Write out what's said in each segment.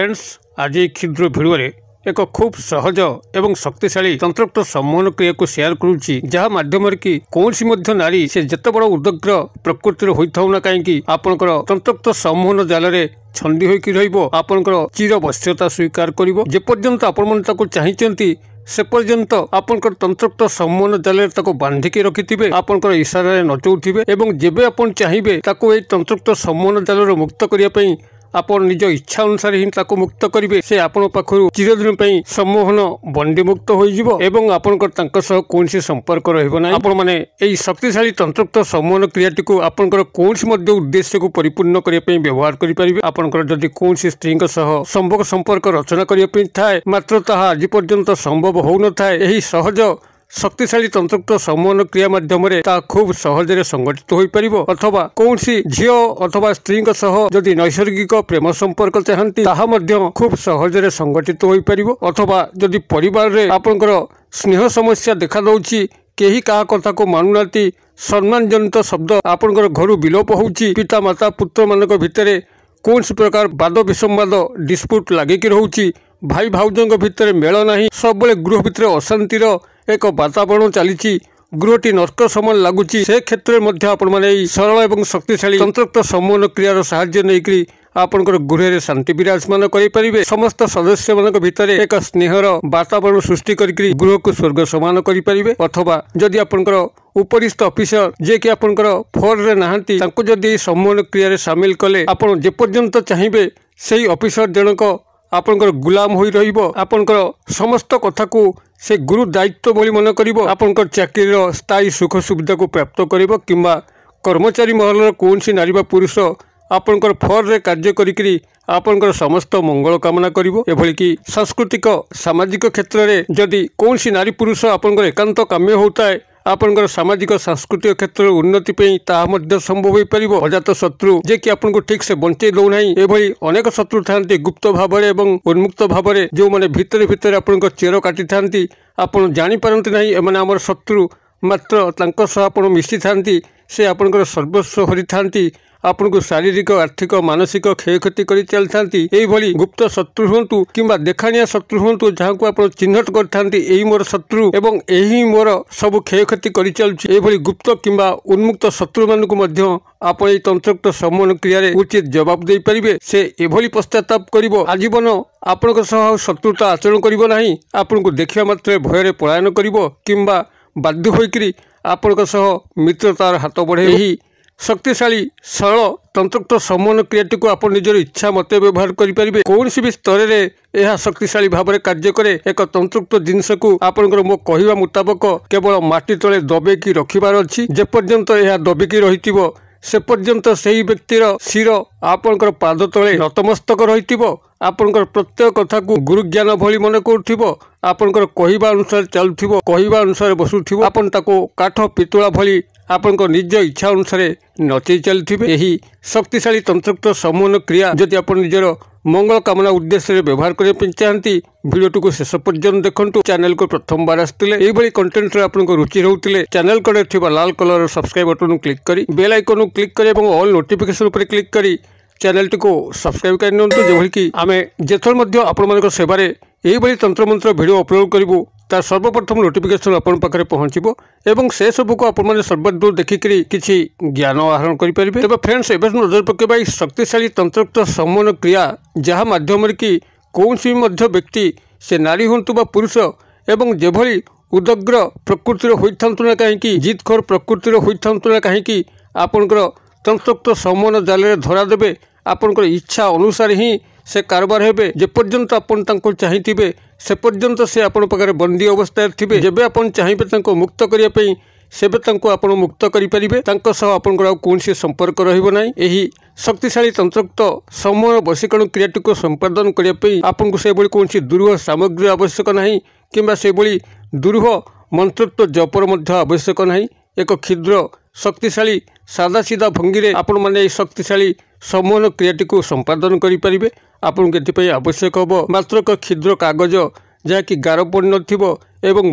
Friends आज क्षुद्र video एक खूब सहज एवं शक्तिशाली तंत्रोक्त सम्मोहन क्रिया को शेयर करुच्ची जहाँ माध्यम कि कौन नारी से जिते बड़ उदग्र प्रकृतिर होता ना कहीं आपंकर तंत्रोक्त सम्मोहन जाल में छंदी होकर रहा चिर बश्यता स्वीकार कर जेपर्यंत आपण चाहती से पर्यंत आपंकर तंत्रोक्त सम्मोहन जाल बांधिकी रखिथे आपंकर इशारा नचौथे और जेबे आपण चाहिए तंत्रोक्त सम्मोहन जाल मुक्त करने आपण निज इच्छा अनुसार ही मुक्त करेंगे से आपण पाखु चिरदिन सम्मोहन बंदी मुक्त हो कौन संपर्क रहा आपण मैंने शक्तिशाली तंत्रोक्त सम्मोहन क्रियाटी को आपंकर कौन उद्देश्य को परिपूर्ण करने व्यवहार करेंगे आपंकर जदि कौन स्त्री संभोग संपर्क रचना करने थाए मात्र ताहा आज पर्यंत संभव हो न थाए सहज शक्तिशाली तंत्रोक्त सम्मोहन क्रिया माध्यम खूब सहजरे संगठित हो पार अथवा कौन झील अथवा स्त्री जदि नैसर्गिक प्रेम संपर्क चाहती खूब सहजरे संगठित हो पार अथवा जदि परिवार रे आपनकर स्नेह समस्या देखा दौची केही कहा कथा को मानुना सम्मान जनित शब्द आपनकर घर विलोप होउची पिता माता पुत्र मानक भितरे कौन प्रकार वाद विसंवाद डिस्प्यूट लगिक रोची भाई भाउजों भितर मेल नहीं सब गृह भितर अशांतिर एक वातावरण चली गृहटी नर्क समान लगुच से क्षेत्र में आपण मैंने सरल और शक्तिशाली तंत्रोक्त सम्मोहन क्रियार साहाय्य नहीं आपंकर गृह शांति विराजमान करें समस्त सदस्य मान भितर एक स्नेहर वातावरण सृष्टि करके गृह को स्वर्ग समान करें अथवा जदि आपंकर उपरिस्थ ऑफिसर जे कि आपंकर फोन रे नहांती तांको जदि सम्मोहन क्रिया सामिल कले आपण जेपर्यंत चाहिए से ऑफिसर जनक आपंकर गुलाम हो आपंकर समस्त कथा को से गुरु दायित्व बोली मन कर आपंकर चाकरी स्थायी सुख सुविधा को प्राप्त करिबो किंबा कर्मचारी महल कौन सी नारी बा पुरुष आपंकर फर रे कार्य करी आपंकर समस्त मंगल कामना करिबो एभली कि सांस्कृतिक सामाजिक क्षेत्र में जदि कौन सी नारी पुरुष आपंकर एकांत काम्य होता है आपंकर सामाजिक सांस्कृतिक क्षेत्र उन्नति ताहा संभव हो पार अजात शत्रु जे कि आपको ठीक से बंचे दौना एभली अनेक शत्रु था गुप्त भाव में उन्मुक्त भाव में जो मैंने भितर भितर आप चेर काटी था आपड़ जापारती ना एम आम शत्रु मात्र आप मिसी था से आपंकर सर्वस्व हरी था आपन को शारीरिक आर्थिक मानसिक क्षयक्षति कर चलती गुप्त शत्रु हूँ कि देखाणिया शत्रु हूँ जहाँ को आप चिन्हट करते मोर शत्रु एवं यही मोर सब क्षयक्षति कर चलुची गुप्त किंबा उन्मुक्त शत्रु मानक आप तंत्रोक्त सम्मोहन क्रिया उचित जवाब दे पारे से एभली पश्चाताप कर आजीवन आपण शत्रुता आचरण करना आपन को देखा मात्र भय पलायन कर बाध्य होकर आपण मित्रतार हाथ बढ़े शक्तिशाली सरल तंत्रोक्त सम्मोहन क्रियाटी को आप निजर इच्छा मत व्यवहार करें कौन भी स्तर में यह शक्तिशाली भाव में कार्य करे एक तंत्रोक्त जिनस को आपंकर मो कहवा मुताबक केवल माटी तले दबेकी रखिबार अच्छी जेपर्यंत यह दबिकी रही से पर्यंत से व्यक्तिर शिर आपंकर पाद तले नतमस्तक रही आपंकर प्रत्येक कथा को गुरु ज्ञान भली मन कर आपंकर कहवा अनुसार चलुव कहवा अनुसार बसुव आपन ताको काठ पितुला भली आपंकर निज इच्छा अनुसार नचई चलते यही शक्तिशाली तंत्रोक्त सम्मोहन क्रिया जदि आप निजर मंगल कामना उद्देश्य व्यवहार करने चाहती वीडियो को शेष पर्यंत देखु चैनल को प्रथम बार आसते कंटेंट आपको रुचि रोते चैनल कड़े लाल कलर सब्सक्राइब बटन क्लिक कर बेल आइकन क्लिक कर ऑल नोटिफिकेशन पर क्लिक कर चैनल टी को सब्सक्राइब कर जो कि आम जेथर आपण सेवारे यही तंत्र मंत्र वीडियो अपलोड करूँ तार सर्वप्रथम नोटिफिकेशन आपण पाखे पहुँचो एवं से सब को आपने सर्वदूर देखिकी किसी ज्ञान आहरण करेंगे तेज फ्रेंड्स एवं नजर पकेबा शक्तिशाली तंत्रोक्त सम्मोहन क्रिया जहाँ माध्यम कि कौन व्यक्ति से नारी हूँ बा पुरुष एवं जेभली उदग्र प्रकृतिर होता ना कहीं जिदखोर प्रकृतिर होता ना कहीं आपंकर तंत्रोक्त सम्मोहन जाल में धरादेवे आपंकर इच्छा अनुसार ही से कारबार हेबे जेपर्यंत आपण तांको चाहिथिबे से पर्यंत से आपण पाखरे बंदी अवस्था थिबे जेबे आपण चाहिबे तांको मुक्त करिया पई सेबे तांको आपण मुक्त करि परिबे तांको सह आपनकर कोनसी संपर्क रहिबो नाही एही शक्तिशाली तंत्रोक्त सम्मोहन वशीकरण क्रियाटी को संपादन करिया पई आपनको से बळी कोनसी दुरूह सामग्री आवश्यक नाही किंबा से बळी दुरूह मंत्रोक्त जपर मध्य आवश्यक नाही एक क्षुद्र शक्तिशाली सादा सीधा भंगी आपण माने शक्तिशाली सम्मोहन क्रियाटी को संपादन करें आपन के आवश्यक हम मात्र एक क्षुद्र कागज जहाँकि गार पड़ न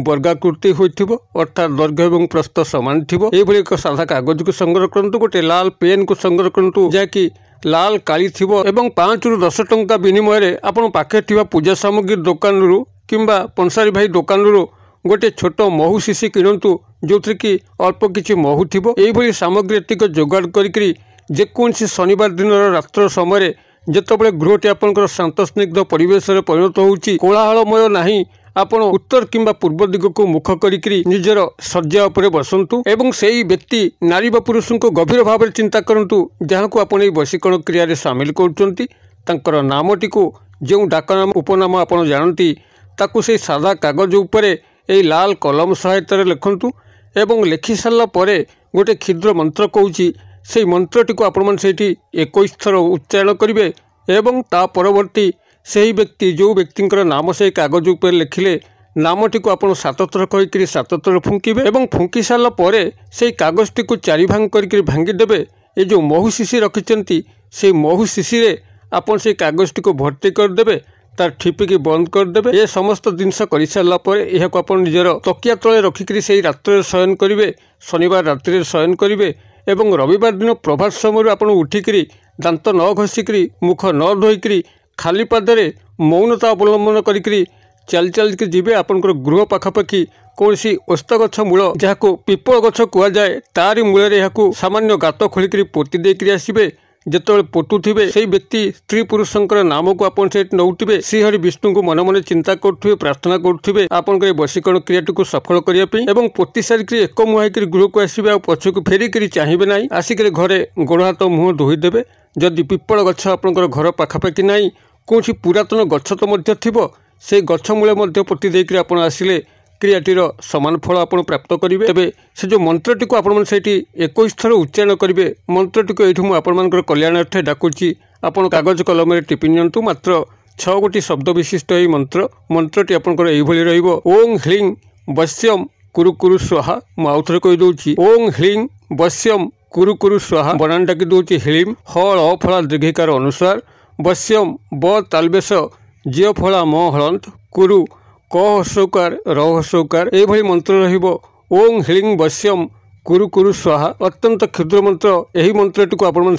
वर्गाकृति होइथिबो अर्थात दैर्घ्य एवं प्रस्थ सामान थी एक साधा कागज को संग्रह करंतु गोटे लाल पेन को संग्रह करंतु जहाँकि लाल काली थिबो एवं 5 रु 10 टंका विनिमय रे आपण पाखे थिबा पूजा सामग्री दुकान रु किंबा पंसारी भाई दुकान रु गोटे छोट महू शिशी किणतु जो कि अल्प किछि महू थिबो। एही भली सामग्री एतिक जोगाड़ करिकरी जेकोसी शनिवार दिन रात्र समय जेतबेले गृहटी आपनकर शांत स्निग्ध परिवेश रे परिणत होउची कोलाहलमय नाही आपण उत्तर किंबा पूर्व दिग को मुख करिकरी निजर शज्या उपरे बसंतु एवं सेही व्यक्ति नारी बा पुरुष को गभीर भाव में चिंता करंतु जहाँ को आपण वशीकरण क्रिया रे शामिल करछंती तांकर नामटी को जो डाकनाम उपनाम आपण जानती ताकू से सादा कागज उपरे एई लाल कलम सहायता लिखंतु एवं लिखि सारा परे गोटे क्षुद्र मंत्र कहूँ से मंत्रटी को आपण मैंने 21 थर उच्चारण करेंगे एवं ता परवर्ती से व्यक्ति जो व्यक्ति नाम से कागज उपर लिखिले नामटी को आपण 7 थर कहीकि 7 थर फुंकिबे एवं फुंकी सारा परे से कागजटी को 4 भाग करके भांगीदेवे। ये जो महू शिशी रखिंट से महू शिशी रे आपण से कागजटी को भर्ती करदे तार ठिपिकी बंद करदे। ये समस्त जिनस कर सारापर यह निजर तकिया तले रखिक से रात्र शयन करेंगे शनिवार रात्रि शयन करेंगे एवं रविवार दिन प्रभात समय आप उठिक दांत न घषिक मुख न धोईक खाली पादरे मौनता अवलंबन करी चल चल के जीवे आपनकर गृह पाखापाखि कौन सी ओस्त गछ मूल जहाँ पिपल गछ कहुए तारी मूल सामान्य गात खोलिक पोती देकर आसबे जिते पोटुवे से व्यक्ति स्त्री पुरुषंकर नाम को आप नौथे श्रीहरि विष्णु को मन मन चिंता करुवे प्रार्थना करुवे आपंकर वशीकरण क्रियाटी को सफल करने पोती सारिक एक मुहाईक गृह को आसवे आ पछक फेरिक चाहिए ना आसिक घरे गोड़ हाथ मुँह धोईदेवे। जदि पिपल गछ आपंकर घर पाखापाखि ना कौन पुरातन गछ तो थो से गछ मूले पोती देकर आप आसिले क्रियाटीर समान फल आप प्राप्त करेंगे। तेज से जो मंत्रटी को आपण 21 थर उच्चारण करेंगे मंत्रटी को ये मुझे कल्याणार्थे डाकुची आपण कागज कलम टिपि नियंतु मात्र 6 गोटी शब्द विशिष्ट यही मंत्रटी आपंकर यही रहिबो ओं ह्लीं वश्यम कुरु कुरु स्वाहा। मुझे कहीदे ओं ह्लीं वश्यम कुरु कुरु स्वाहा बनान डाकी दूची ह्लीं हल अफला दीर्घिकार अनुसार वश्यम ब तालबेश जिय फला म हलंत कुरु क हसौकार र हसौकार यही मंत्र रहिबो ओं ह्लीं वश्यम कुरु कुरु स्वाहा। अत्यंत क्षुद्र मंत्र यही मंत्रटी को आपण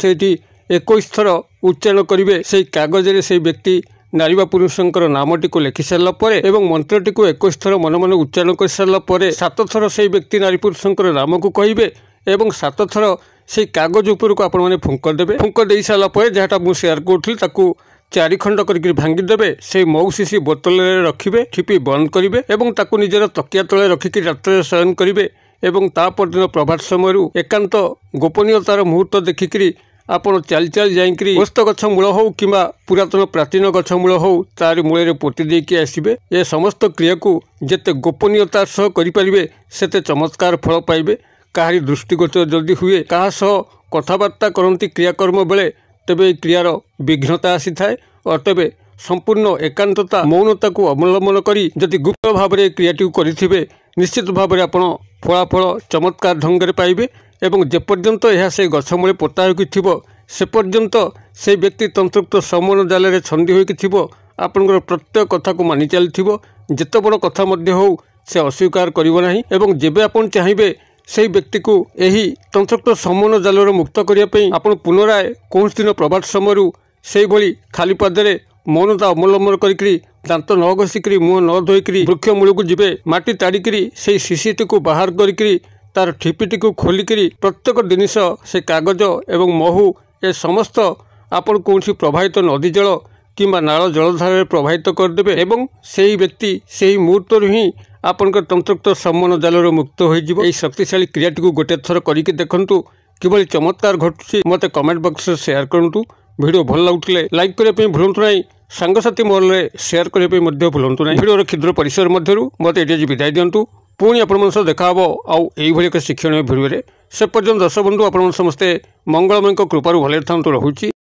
21 थर उच्चारण करेंगे से कागज से व्यक्ति नारी बा पुरुषंकर नामटी को लिखि सारा पर एवं मंत्रटी को 21 थर मन मन उच्चारण कर सारा पर 7 थर से व्यक्ति नारी पुरुषंकर नाम को कहे एवं 7 थर से कागज उपर को आपण फुंक देवे। फुंक दे सारा पर जहाँटा मुझे सेयार करूँ 4 खंड करके भांगीदेवे से महू शिशी बोतल रखिए ठिपी बंद करेंगे एवं ताकू निजर तकिया तले रखिक रात्र शयन करेंगे एवं तापरदिन प्रभात समय एकांत गोपनीयतार मुहूर्त देखिकी आपड़ चल चल जाइकरी ओस्त गछ मूल हो कि पुरातन प्राचीन गछ मूल हो तार मूल पोती देकी आसबे। ये समस्त क्रिया को जेते गोपनीयतार सह करें सेते चमत्कार फल पाइबे। कहारी दृष्टिगोचर जदि हुए क्या सह कथबार्ता करती क्रियाकर्म बेले तेबे क्रियार विघ्नता आसी थाए और तेबे संपूर्ण एकांतता मौनता को अवलंबन करी जदि गुप्त भाव में क्रियाटी करेंगे निश्चित भाव में आपड़ फलाफल चमत्कार ढंग से पाइबे एवं जेपर्यंत यह से गछ मूले पोता हो से पर्यंत से व्यक्ति तंत्रोक्त समन जाल छंदी हो आपंकर प्रत्येक कथा को मानि चली जिते बड़ कथा हो से अस्वीकार करना एवं जेबे आप चाहिए से व्यक्ति को यही तंत्रोक्त समन जाल मुक्त करने आप पुनराय कौन दिन प्रभात समय से भली खाली पादरे मौनता अवलंबन करी दांत न घषिक मुँह न धोईक वृक्ष मूल को जीवे माटी ताड़िकी से शिशीटी को बाहर करी तार ठिपिटी को खोलिक प्रत्येक जिनिष से कागज एवं महू ए समस्त आपण कौन प्रवाहित नदी जल किंबा नाल जलधार प्रवाहित करदे एवं से व्यक्ति से मुहूर्त ही आपंकर तंत्रोक्त सम्मन जाल मुक्त हो शक्तिशाली क्रियाटी को गोटे थर करके देखु किभली चमत्कार घटुची मत कमेंट बॉक्स शेयर करूँ। वीडियो भल लगुले लाइक करने भूलु ना सांगसाथी महल में शेयर करने भूलु ना। वीडियो क्षुद्र परिसर मध्य मत ये विदाय दिंतु पुणी आपण देखा आउ एक शिक्षण भिडियो से पर्यटन दर्शक बंधु आपण समस्ते मंगलमय कृपार भले था रहुची।